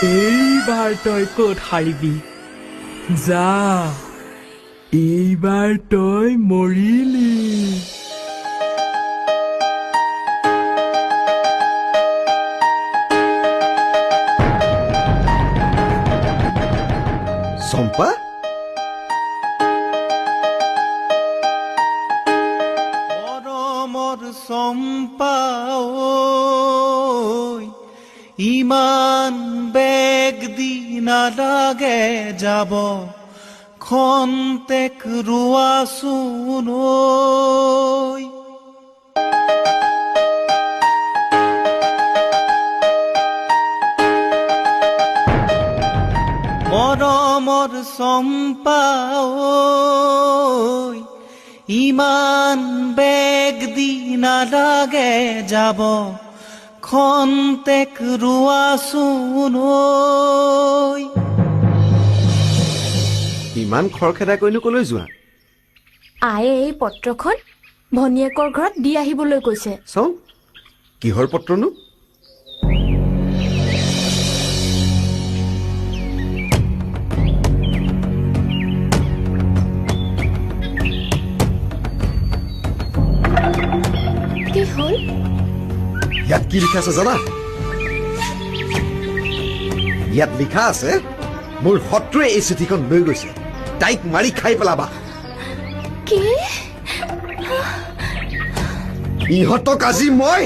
এইবাৰ তই ক'ত হাৰিবি যা এইবাৰ তই মৰিলি চম্পা মৰমৰ চম্পা ইমান বেগ দি নালাগে যাব খন্তেক ৰোৱাচোন মৰমৰ চম্পা ইমান বেগ দি নালাগে যাব খন্তেক ৰোৱাচোন ইমান খৰখেদা কৰিনো কলৈ যোৱা আয়ে এই পত্ৰখন ভনীয়েকৰ ঘৰত দি আহিবলৈ কৈছে চাওঁ কিহৰ পত্ৰনো কি হ'ল ইয়াত কি লিখা আছে জানা ইয়াত লিখা আছে মোৰ শত্ৰুৱে এই চিঠিখন লৈ গৈছে তাইক মাৰি খাই পেলাবা কি ইহঁতক আজি মই